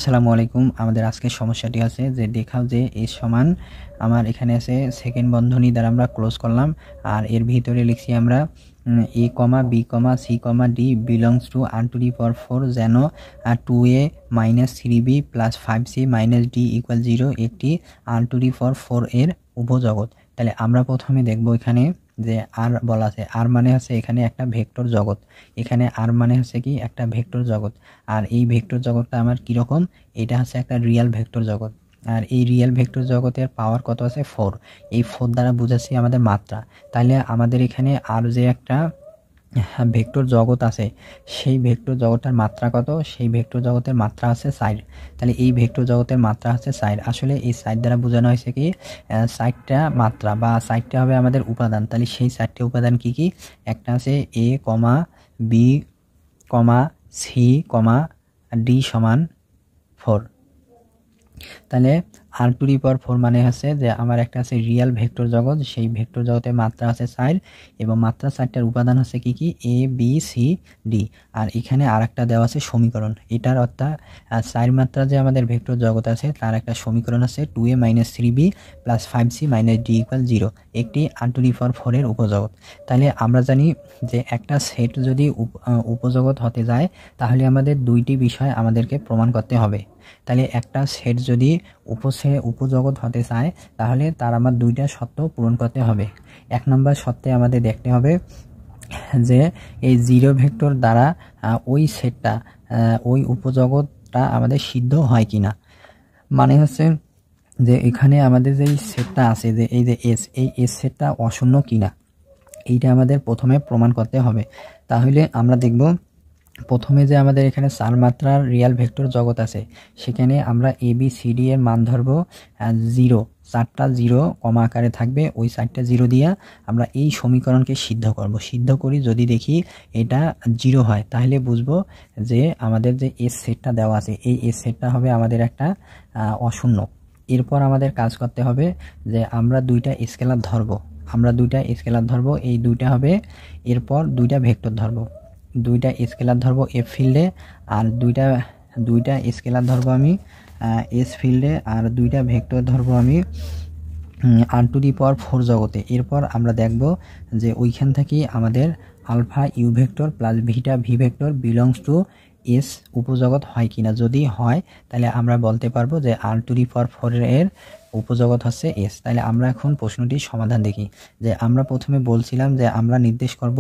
আসসালামু আলাইকুম। আমাদের আজকের সমস্যাটি আছে যে দেখাও যে এ সমান আমার এখানে আছে সেকেন্ড বন্ধনী দ্বারা আমরা ক্লোজ করলাম আর এর ভিতরে লিখছি আমরা a, b, c, d belongs to r⁴ যেন 2a - 3b + 5c - d = 0 একটি r⁴ এর উপজগৎ। তাহলে আমরা প্রথমে দেখব এখানে যে আর বলা আছে, আর মানে হচ্ছে এখানে একটা ভেক্টর জগৎ। এখানে আর মানে হচ্ছে কি একটা ভেক্টর জগৎ। আর এই ভেক্টর জগৎটা আমার কীরকম, এটা হচ্ছে একটা রিয়েল ভেক্টর জগৎ। আর এই রিয়েল ভেক্টর জগতের পাওয়ার কত আছে 4। এই 4 দ্বারা বোঝাচ্ছি আমাদের মাত্রা। তাহলে আমাদের এখানে আর যে একটা ভেক্টর জগৎ আছে সেই ভেক্টর জগতের মাত্রা কত, সেই ভেক্টর জগতের মাত্রা আছে 4। তাহলে এই ভেক্টর জগতের মাত্রা হচ্ছে 4। আসলে এই 4 দ্বারা বোঝানো হয়েছে কি 4টা মাত্রা বা 4টা হবে আমাদের উপাদান। তাহলে সেই 4টা উপাদান কি কি, একটা আছে a, b, c, d = 4। তাহলে r⁴ মানে হচ্ছে যে আমার একটা আছে রিয়েল ভেক্টর জগৎ, সেই ভেক্টর জগতের মাত্রা আছে 4 এবং মাত্রা 4টার উপাদান হচ্ছে কি কি a, b, c, d। আর এখানে আরেকটা দেওয়া আছে সমীকরণ। এটার অর্থাৎ 4 মাত্রা যে আমাদের ভেক্টর জগৎ আছে তার একটা সমীকরণ আছে 2a - 3b + 5c - d = 0 একটি r⁴ এর উপজগৎ। তাহলে আমরা জানি যে একটা সেট যদি উপজগৎ হতে যায় তাহলে আমাদের দুইটি বিষয় আমাদেরকে প্রমাণ করতে হবে। তাহলে একটা সেট যদি উপজগৎ হতে চায় তাহলে তার আমার দুইটা শর্ত পূরণ করতে হবে। 1 নম্বর শর্তে আমাদের দেখতে হবে যে এই 0 ভেক্টর দ্বারা ওই সেটটা ওই উপজগৎটা আমাদের সিদ্ধ হয় কিনা। মানে হচ্ছে যে এখানে আমাদের যেই সেটটা আছে যে এই যে এস, এই এস সেটটা অশূন্য কিনা এইটা আমাদের প্রথমে প্রমাণ করতে হবে। তাহলে আমরা দেখব প্রথমে যে আমাদের এখানে 4 মাত্রার রিয়েল ভেক্টর জগৎ আছে সেখানে আমরা a, b, c, d এর মান ধরব 0। 4টা 0 কমা আকারে থাকবে, ওই 4টা 0 দিয়ে আমরা এই সমীকরণকে সিদ্ধ করব। সিদ্ধ করি যদি দেখি এটা 0 হয় তাহলে বুঝবো যে আমাদের যে এস সেটটা দেওয়া আছে এই এস সেটটা হবে আমাদের একটা অশূন্য। এরপর আমাদের কাজ করতে হবে যে আমরা দুইটা স্কেলার ধরব, এই দুইটা হবে। এরপর দুইটা ভেক্টর ধরব, দুইটা স্কেলার ধরব এফ ফিল্ডে আর দুইটা স্কেলার ধরব আমি এস ফিল্ডে আর দুইটা ভেক্টর ধরব আমি r⁴ জগতে। এরপর আমরা দেখব যে ওইখান থেকে আমাদের alpha u vector plus beta v vector belongs to S উপজগৎ হয় কিনা। যদি হয় তাহলে আমরা বলতে পারবো যে r⁴ এর উপজগৎ হচ্ছে এস। তাহলে আমরা এখন প্রশ্নটির সমাধান দেখি। যে আমরা প্রথমে বলছিলাম যে আমরা নির্দেশ করব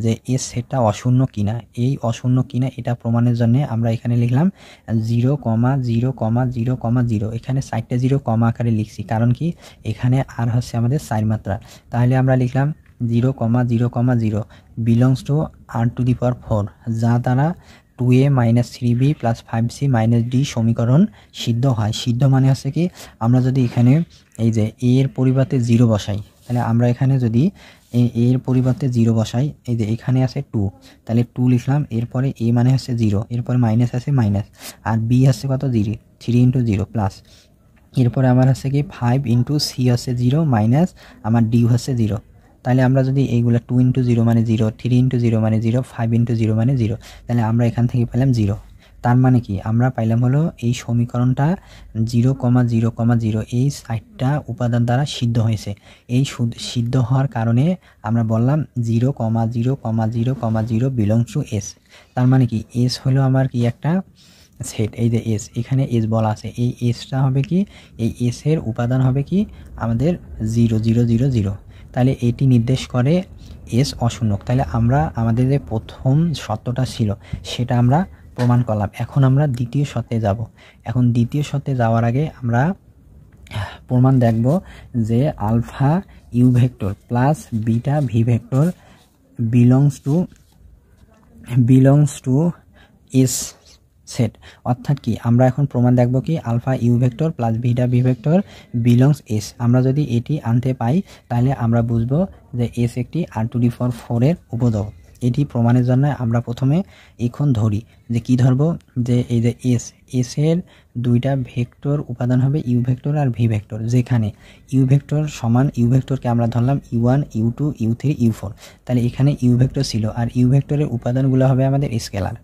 যে এস সেটটা অশূন্য কিনা। এই অশূন্য কিনা এটা প্রমাণের জন্য আমরা এখানে লিখলাম 0, 0, 0, 0। এখানে 4টা 0 কমা আকারে লিখছি, কারণ কি এখানে আর হচ্ছে আমাদের 4 মাত্রা। তাহলে আমরা লিখলাম 0, 0, 0 বিলংস টু r⁴, যা দ্বারা 2a - 3b + 5c - d সমীকরণ সিদ্ধ হয়। সিদ্ধ মানে হচ্ছে কি আমরা যদি এখানে এই যে a এর পরিবর্তে 0 বসাই, তাহলে আমরা এখানে যদি a এর পরিবর্তে 0 বসাই, এই যে এখানে আছে 2, তাহলে 2 লিখলাম। এরপরে a মানে হচ্ছে 0, এরপরে মাইনাস আছে মাইনাস, আর b হচ্ছে কত 0, 3 × 0 প্লাস। এরপরে আমার হচ্ছে কি 5 × c হচ্ছে 0 মাইনাস আমার d হচ্ছে 0। তাহলে আমরা যদি এইগুলো 2 × 0 মানে 0, 3 × 0 মানে 0, 5 × 0 মানে 0, তাহলে আমরা এখান থেকে পেলাম 0। তার মানে কি আমরা পাইলাম হলো এই সমীকরণটা 0, 0, 0 এই 4টা উপাদান দ্বারা সিদ্ধ হয়েছে। এই সিদ্ধ হওয়ার কারণে আমরা বললাম 0, 0, 0, 0 বিলংস টু এস। তার মানে কি এস হলো আমার কি একটা সেট। এই যে এস, এখানে এস বলা আছে, এই এসটা হবে কি এই এস এর উপাদান হবে কি আমাদের 0, 0, 0, 0। তাহলে এটি নির্দেশ করে এস অশূন্য। তাহলে আমরা আমাদের যে প্রথম শর্তটা ছিল সেটা আমরা প্রমাণ করলাম। এখন আমরা দ্বিতীয় শর্তে যাব। এখন দ্বিতীয় শর্তে যাওয়ার আগে আমরা প্রমাণ দেখব যে alpha u vector plus beta v vector belongs to S set. অর্থাৎ কি আমরা এখন প্রমাণ দেখব কি alpha u vector plus beta v vector belongs S. আমরা যদি এটি আনতে পাই তাহলে আমরা বুঝবো যে এস একটি r⁴ এর উপজগৎ। এটি প্রমাণের জন্য আমরা প্রথমে এখন ধরি যে কি ধরব, যে এই যে এস এর দুইটা ভেক্টর উপাদান হবে ইউ ভেক্টর আর ভি ভেক্টর, যেখানে ইউ ভেক্টর সমান ইউ ভেক্টরকে আমরা ধরলাম u1, u2, u3, u4। তাহলে এখানে ইউ ভেক্টর ছিল আর ইউ ভেক্টরের উপাদানগুলো হবে আমাদের স্কেলার।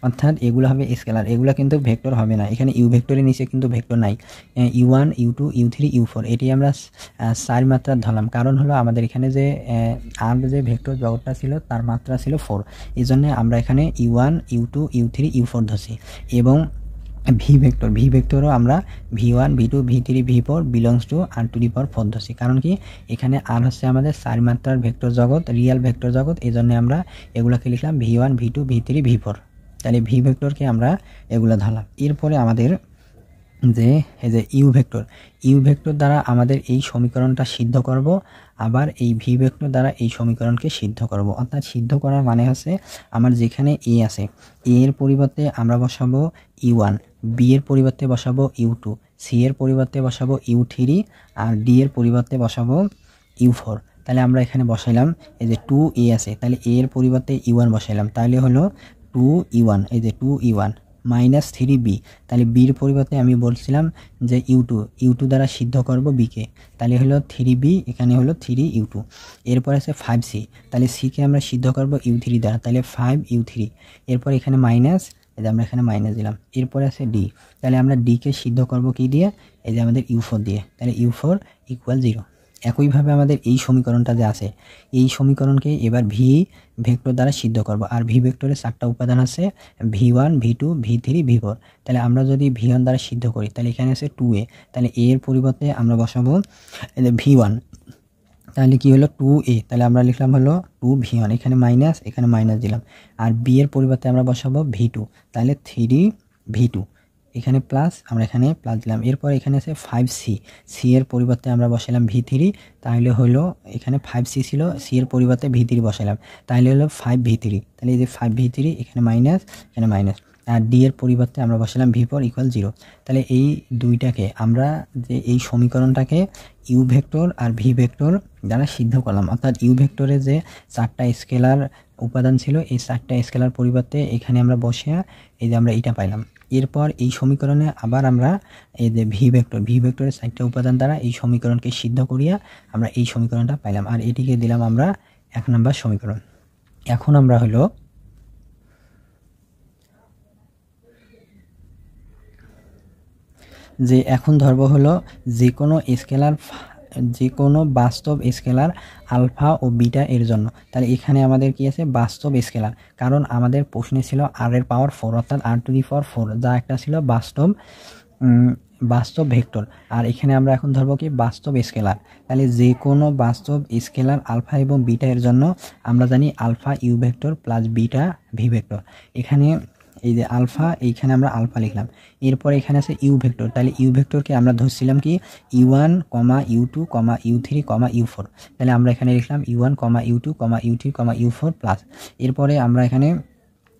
অর্থাৎ এগুলো হবে স্কেলার, এগুলো কিন্তু ভেক্টর হবে না। এখানে ইউ ভেক্টরের নিচে কিন্তু ভেক্টর নাই। u1 u2 u3 u4 এটি আমরা 4 মাত্রার ধরলাম, কারণ হলো আমাদের এখানে যে আর যে ভেক্টর জগৎটা ছিল তার মাত্রা ছিল 4, এই জন্য আমরা এখানে u1 u2 u3 u4 ধরছি। এবং ভি ভেক্টরও আমরা v1 v2 v3 v4 belongs to r⁴ ধরছি। কারণ কি এখানে আর হচ্ছে আমাদের 4 মাত্রার ভেক্টর জগৎ, রিয়েল ভেক্টর জগৎ, এই জন্য আমরা এগুলোকে লিখলাম v1 v2 v3 v4। তাহলে ভি ভেক্টরকে আমরা এগুলো ধরলাম। এরপরে আমাদের যে এই যে ইউ ভেক্টর দ্বারা আমাদের এই সমীকরণটা সিদ্ধ করব, আবার এই ভি ভেক্টর দ্বারা এই সমীকরণকে সিদ্ধ করব। অর্থাৎ সিদ্ধ করার মানে হচ্ছে আমার যেখানে এ আছে, এ এর পরিবর্তে আমরা বসাবো u1, বি এর পরিবর্তে বসাবো u2, সি এর পরিবর্তে বসাবো u3, আর ডি এর পরিবর্তে বসাবো u4। তাহলে আমরা এখানে বসাইলাম এই যে 2a আছে, তাহলে এ এর পরিবর্তে u1 বসাইলাম, তাহলে হলো 2u1, এই যে 2u1 মাইনাস 3b। তাহলে বির পরিবর্তে আমি বলছিলাম যে u2 দ্বারা সিদ্ধ করব বিকে, তাহলে হলো 3b, এখানে হলো 3u2। এরপর আছে 5c, তাহলে সিকে আমরা সিদ্ধ করব u3 দ্বারা, তাহলে 5u3। এরপর এখানে মাইনাস, এই যে আমরা এখানে মাইনাস দিলাম। এরপরে আছে ডি, তাহলে আমরা ডিকে সিদ্ধ করব কি দিয়ে, এই যে আমাদের u4 দিয়ে, তাহলে u4 = 0। একইভাবে আমাদের এই সমীকরণটা যে আছে, এই সমীকরণকে এবার ভি ভেক্টর দ্বারা সিদ্ধ করব। আর ভি ভেক্টরের 4টা উপাদান আছে v1 v2 v3 v4। তাহলে আমরা যদি v1 দ্বারা সিদ্ধ করি তাহলে এখানে আছে 2a, তাহলে a এর পরিবর্তে আমরা বসাবো v1, তাহলে কি হলো 2a, তাহলে আমরা লিখলাম হলো 2v1, এখানে মাইনাস, এখানে মাইনাস দিলাম। আর বি এর পরিবর্তে আমরা বসাবো v2, তাহলে 3v2, এখানে প্লাস, আমরা এখানে প্লাস দিলাম। এরপর এখানে আছে 5c, সি এর পরিবর্তে আমরা বসালাম v3, তাহলে হলো এখানে 5c ছিল, সি এর পরিবর্তে v3 বসালাম, তাহলে হলো 5v3, তাহলে এই যে 5v3, এখানে মাইনাস, এখানে মাইনাস। আর ডি এর পরিবর্তে আমরা বসালাম v4 = 0। তাহলে এই দুইটাকে আমরা যে এই সমীকরণটাকে ইউ ভেক্টর আর ভি ভেক্টর দ্বারা সিদ্ধ করলাম। অর্থাৎ ইউ ভেক্টরে যে 4টা স্কেলার উপাদান ছিল, এই 4টা স্কেলার পরিবর্তে এখানে আমরা বসিয়ে এই যে আমরা এটা পাইলাম। এরপর এই সমীকরণে আবার আমরা এই যে ভি ভেক্টরের 4টা উপাদান দ্বারা এই সমীকরণকে সিদ্ধ করিয়া আমরা এই সমীকরণটা পাইলাম, আর এটিকে দিলাম আমরা 1 নম্বর সমীকরণ। এখন আমরা হলো যে এখন ধরব হলো যে কোনো বাস্তব স্কেলার আলফা ও বিটা এর জন্য। তাহলে এখানে আমাদের কি আছে, বাস্তব স্কেলার, কারণ আমাদের প্রশ্নে ছিল r এর পাওয়ার 4, অর্থাৎ r⁴, যা একটা ছিল বাস্তব ভেক্টর। আর এখানে আমরা এখন ধরবো কি বাস্তব স্কেলার। তাহলে যে কোনো বাস্তব স্কেলার আলফা এবং বিটা এর জন্য আমরা জানি alpha u vector plus beta v vector. এখানে এই যে আলফা, এইখানে আমরা আলফা লিখলাম। এরপর এখানে আছে ইউ ভেক্টর, তাহলে ইউ ভেক্টরকে আমরা ধরছিলাম কি u1, u2, u3, u4। তাহলে আমরা এখানে লিখলাম u1, u2, u3, u4 plus. এরপরে আমরা এখানে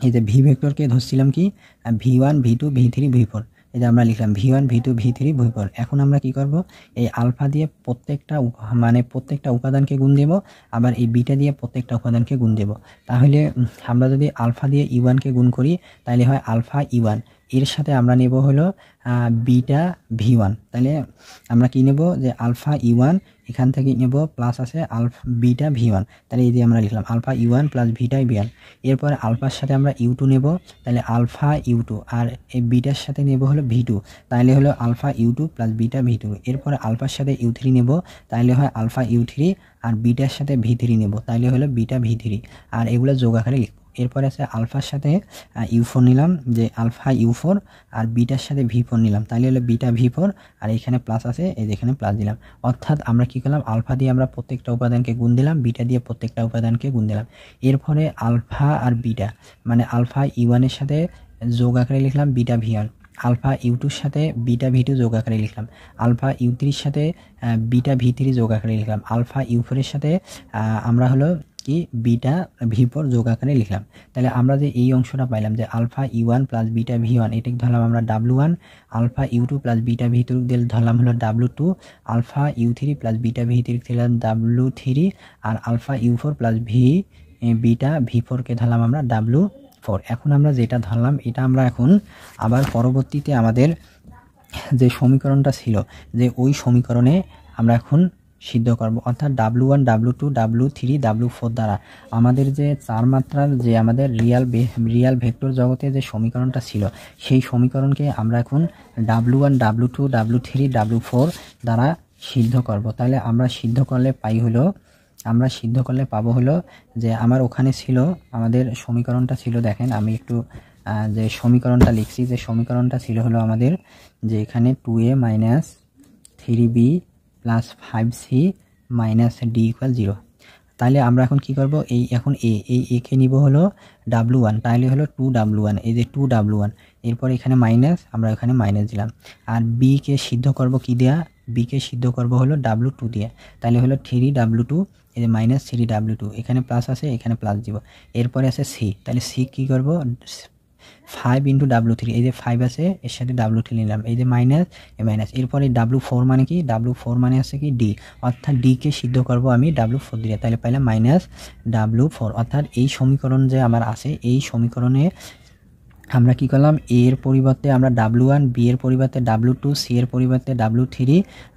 এই যে ভি ভেক্টরকে ধরছিলাম কি v1 v2 v3 v4। এই যে আমরা লিখলাম v1 v2 v3 v4। এখন আমরা কি করব, এই আলফা দিয়ে প্রত্যেকটা উপাদানকে গুণ দেব, আবার এই বিটা দিয়ে প্রত্যেকটা উপাদানকে গুণ দেব। তাহলে আমরা যদি আলফা দিয়ে u1 কে গুণ করি তাহলে হয় আলফা u1, এর সাথে আমরা নেব হলো বিটা v1। তাহলে আমরা কি নেব, যে আলফা u1 এখান থেকে নেব, প্লাস আছে আলফা বিটা v1। তাহলে এই যে আমরা লিখলাম alpha u1 plus beta v1। এরপর আলফার সাথে আমরা u2 নেব, তাহলে আলফা u2, আর এই বিটার সাথে নেব হলো v2, তাহলে হলো alpha u2 plus beta v2। এরপর আলফার সাথে u3 নেব, তাহলে হয় আলফা u3, আর বিটার সাথে v3 নেব, তাহলে হলো বিটা v3, আর এগুলো যোগ আকারে লিখব। এরপরে আছে আলফার সাথে u4 নিলাম, যে আলফা u4, আর বিটার সাথে v4 নিলাম, তাহলে হলো বিটা v4, আর এখানে প্লাস আছে, এই যেখানে প্লাস দিলাম। অর্থাৎ আমরা কি করলাম, আলফা দিয়ে আমরা প্রত্যেকটা উপাদানকে গুণ দিলাম, বিটা দিয়ে প্রত্যেকটা উপাদানকে গুণ দিলাম। এরপরে আলফা আর বিটা, মানে আলফা u1 এর সাথে যোগ আকারে লিখলাম বিটা v1, আলফা u2-র সাথে বিটা v2 যোগ আকারে লিখলাম, আলফা u3-র সাথে বিটা v3 যোগ আকারে লিখলাম, আলফা u4-এর সাথে আমরা হলো কি বিটা v4 যোগ আকারে লিখলাম। তাহলে আমরা যে এই অংশটা পাইলাম যে alpha u1 plus beta v1, এটাকে ধরলাম আমরা w1, alpha u2 plus beta v2 ধরলাম হলো w2, alpha u3 plus beta v3 দিলাম w3, আর alpha u4 plus beta v4 কে ধরলাম আমরা w4। এখন আমরা যেটা ধরলাম এটা আমরা এখন আবার পরবর্তীতে আমাদের যে সমীকরণটা ছিল, যে ওই সমীকরণে আমরা এখন সিদ্ধ করব, অর্থাৎ W1 W2 W3 W4 দ্বারা আমাদের যে চার মাত্রার যে আমাদের রিয়াল ভেক্টর জগতে যে সমীকরণটা ছিল সেই সমীকরণকে আমরা এখন W1 W2 W3 W4 দ্বারা সিদ্ধ করব। তাহলে আমরা সিদ্ধ করলে পাবো হলো যে আমার ওখানে ছিল আমাদের সমীকরণটা ছিল, দেখেন আমি একটু যে সমীকরণটা লিখছি, যে সমীকরণটা ছিল হলো আমাদের যে এখানে 2a minus 3b plus 5c minus d equal 0। তাহলে আমরা এখন কি করব, এখন এ কে নিব হলো W1, তাহলে হলো 2W1, এই যে 2W1, এরপর এখানে মাইনাস, আমরা এখানে মাইনাস দিলাম। আর বি কে সিদ্ধ করব কি দেয়া, বি কে সিদ্ধ করব হলো W2 দিয়ে, তাহলে হলো 3W2, এই যে মাইনাস 3W2, এখানে প্লাস আছে এখানে প্লাস দিব। এরপরে আছে সি, তাহলে সি কি করব 5 ইন্টু W3, এই যে 5 আছে এর সাথে W3 নিলাম, এই যে মাইনাস মাইনাস। এরপরে W4 মানে কি, W4 মানে আছে কি ডি, অর্থাৎ ডি কে সিদ্ধ করব আমি W4 দিয়ে, তাহলে পাইলাম মাইনাস W4। অর্থাৎ এই সমীকরণ যে আমার আছে, এই সমীকরণে আমরা কি করলাম, এ এর পরিবর্তে আমরা W1, বি এর পরিবর্তে W2, সি এর পরিবর্তে W3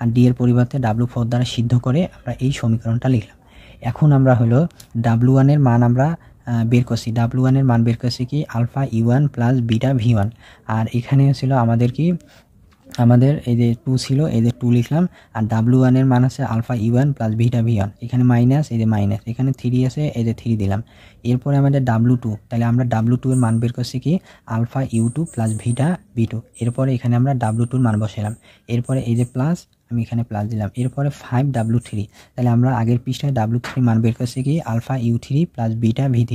আর ডি এর পরিবর্তে W4 দ্বারা সিদ্ধ করে আমরা এই সমীকরণটা লিখলাম। এখন আমরা হলো W1 এর মান আমরা বের করছি, W1 এর মান বের করছি কি alpha U1 plus beta V1, আর এখানে ছিল আমাদের কি আমাদের এই যে 2 ছিল, এই যে 2 লিখলাম, আর W1 এর মান আছে alpha U1 plus beta V1, এখানে মাইনাস, এই যে মাইনাস, এখানে 3 আছে, এই যে 3 দিলাম। এরপরে আমাদের W2, তাহলে আমরা W2 এর মান বের করছি কি alpha U2 plus beta V2, এরপরে এখানে আমরা W2 এর মান বসাইলাম। এরপরে এই যে প্লাস, আমি এখানে প্লাস দিলাম। এরপরে 5W3, তাহলে আমরা আগের পৃষ্ঠায় W3 মান বের করছি কি alpha U3 plus beta V3,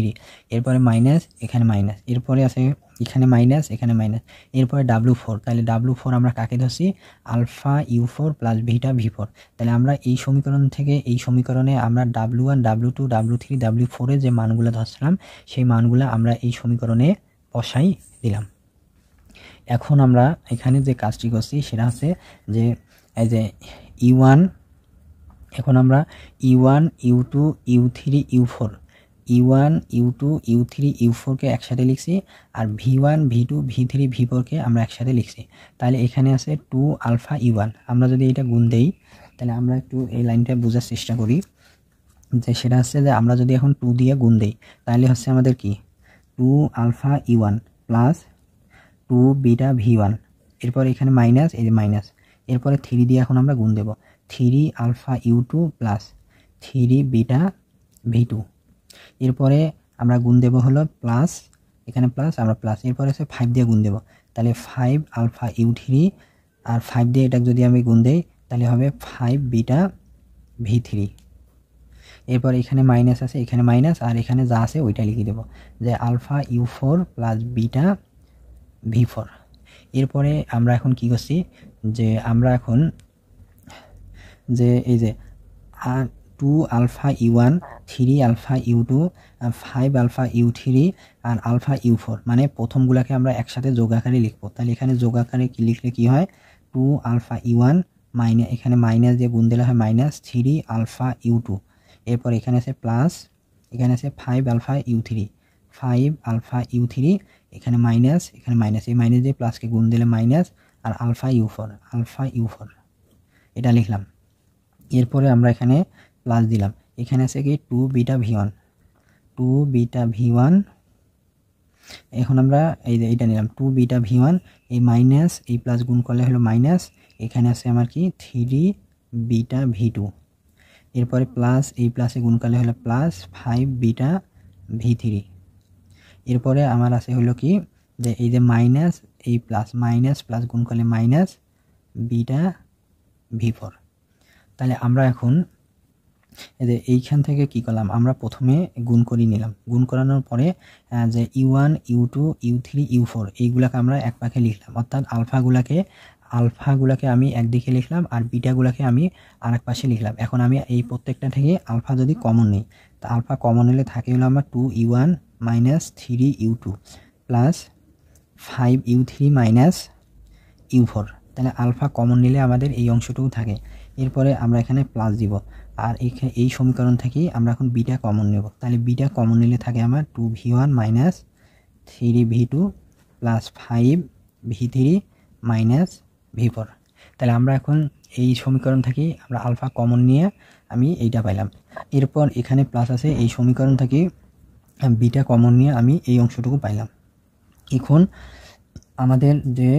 এরপরে মাইনাস, এখানে মাইনাস, এরপরে আছে এখানে মাইনাস, এখানে মাইনাস। এরপরে W4, তাহলে W4 আমরা কাকে ধরছি alpha U4 plus beta V4। তাহলে আমরা এই সমীকরণ থেকে এই সমীকরণে আমরা W1 W2 W3 W4 এর যে মানগুলো ধরছিলাম সেই মানগুলো আমরা এই সমীকরণে বসাই দিলাম। এখন আমরা এখানে যে কাজটি করছি সেটা হচ্ছে যে এই যে E1, এখন আমরা E1 U2 U3 U4, E1 U2 U3 U4 কে একসাথে লিখছি, আর V1 V2 V3 V4 কে আমরা একসাথে লিখছি। তাহলে এখানে আছে 2 আলফা U1, আমরা যদি এটা গুণ দেই তাহলে আমরা একটু এই লাইনটা বোঝার চেষ্টা করি, যে সেটা হচ্ছে যে আমরা যদি এখন 2 দিয়ে গুণ দেই তাহলে হচ্ছে আমাদের কি 2 alpha U1 plus 2 beta V1, এরপর এখানে মাইনাস, এই যে মাইনাস। এরপরে 3 দিয়ে এখন আমরা গুণ দেব, 3 alpha U2 plus 3 beta V2, এরপরে আমরা গুণ দেব হলো প্লাস, এখানে প্লাস, আমরা প্লাস, এরপরে আছে 5 দিয়ে গুণ দেব, তাহলে 5 আলফা U3 আর 5 দিয়ে এটা যদি আমি গুণ দেই তাহলে হবে 5 বিটা V3। এরপর এখানে মাইনাস আছে, এখানে মাইনাস, আর এখানে যা আছে ওইটা লিখে দেব, যে alpha U4 plus beta V4। এরপরে আমরা এখন কি করছি, যে আমরা এখন যে এই যে 2 alpha U1 3 alpha U2 5 alpha U3 আর আলফা U4, মানে প্রথমগুলোকে আমরা একসাথে যোগ আকারে লিখবো। তাহলে এখানে যোগ আকারে কি লিখলে কি হয় 2 আলফা U1 মাইনাস, এখানে মাইনাস দিয়ে গুণ দিলে হয় মাইনাস 3 আলফা U2, এরপর এখানে আছে প্লাস, এখানে আছে 5 আলফা U3 5 আলফা U3, এখানে মাইনাস, এখানে মাইনাস, এই মাইনাস দিয়ে প্লাসকে গুণ দিলে মাইনাস, আর আলফা U4 এটা লিখলাম। এরপরে আমরা এখানে প্লাস দিলাম, এখানে আছে কি 2 বিটা V1, এখন আমরা এই যে এইটা নিলাম 2 বিটা V1, এই মাইনাস এই প্লাস গুণ করলে হলো মাইনাস, এখানে আছে আমার কি 3 বিটা V2, এরপরে প্লাস এই প্লাসে গুণ করলে হলো প্লাস 5 বিটা V3, এরপরে আমার আছে হলো কি যে এই যে মাইনাস এই প্লাস, মাইনাস প্লাস গুণ করলে মাইনাস বিটা V4। তাহলে আমরা এখন এই যে এইখান থেকে কি করলাম, আমরা প্রথমে গুণ করে নিলাম, গুণ করানোর পরে যে U1 U2 U3 U4 এইগুলাকে আমরা এক পাশে লিখলাম, অর্থাৎ আলফাগুলাকে আমি একদিকে লিখলাম আর বিটাগুলাকে আমি আরেক পাশে লিখলাম। এখন আমি এই প্রত্যেকটা থেকে আলফা যদি কমন নিই, তা আলফা কমন নিলে থাকে হলো আমার 2 U1 minus 3 U2 plus 5 U3 minus U4, তাহলে আলফা কমন নিলে আমাদের এই অংশটুকু থাকে। এরপরে আমরা এখানে প্লাস দিব, আর এই সমীকরণ থেকেই আমরা এখন বিটা কমন নেব, তাহলে বিটা কমন নিলে থাকে আমার 2V1 minus 3V2 plus 5V3 minus V4। তাহলে আমরা এখন এই সমীকরণ থেকে আমরা আলফা কমন নিয়ে আমি এইটা পাইলাম। এরপর এখানে প্লাস আছে, এই সমীকরণ থেকে বিটা কমন নিয়ে আমি এই অংশটুকু পাইলাম। এখন আমাদের যে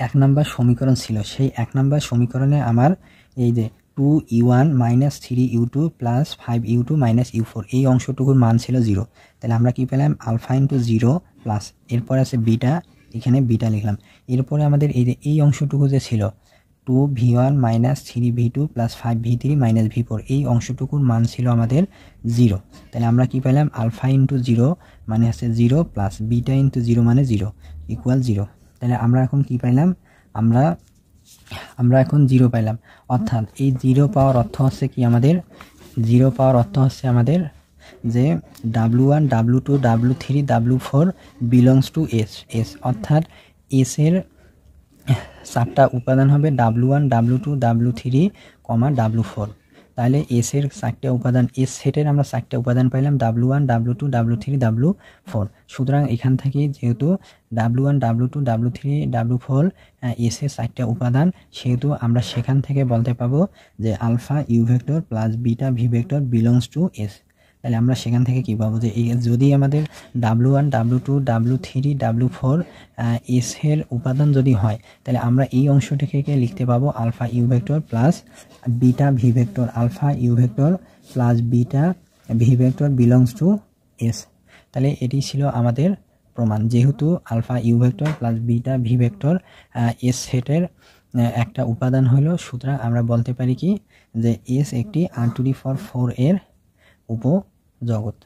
1 নাম্বার সমীকরণ ছিল, সেই 1 নাম্বার সমীকরণে আমার এই যে 2u1 - 3u2 + 5u2 - u4 এই অংশটুকুর মান ছিল 0। তাহলে আমরা কি পেলাম আলফা ইন্টু 0 প্লাস এরপর আছে বিটা, এখানে বিটা লিখলাম। এরপরে আমাদের এই যে এই অংশটুকু যে ছিল 2v1 - 3v2 + 5v3 - v4 এই অংশটুকুর মান ছিল আমাদের 0। তাহলে আমরা কি পেলাম আলফা ইন্টু 0 মানে হচ্ছে 0 প্লাস বিটা ইন্টু 0 মানে 0 ইকুয়াল 0। তাহলে আমরা এখন কি পাইলাম, আমরা এখন 0 পাইলাম। অর্থাৎ এই 0 পাওয়ার অর্থ হচ্ছে কি, আমাদের 0 পাওয়ার অর্থ হচ্ছে আমাদের যে w1 w2 w3 w4 belongs to S, অর্থাৎ এস এর 4টা উপাদান হবে w1 w2 w3, w4। তাহলে এস এর 4টা উপাদান, এস সেটের আমরা 4টা উপাদান পাইলাম w1 w2 w3 w4। সুতরাং এখান থেকে যেহেতু w1 w2 w3 w4 S এর 4টা উপাদান, সেহেতু আমরা সেখান থেকে বলতে পাবো যে alpha u vector plus beta v vector belongs to S. তাহলে আমরা সেখান থেকে কী পাবো যে যদি আমাদের w1 w2 w3 w4 S এর উপাদান যদি হয়, তাহলে আমরা এই অংশটিকে লিখতে পাবো alpha u vector plus beta v vector, alpha u vector plus beta v vector belongs to S. তাহলে এটি ছিল আমাদের প্রমাণ। যেহেতু alpha u vector plus beta v vector S সেটের একটা উপাদান হলো, সুতরাং আমরা বলতে পারি কি যে এস একটি r⁴ এর উপজগৎ।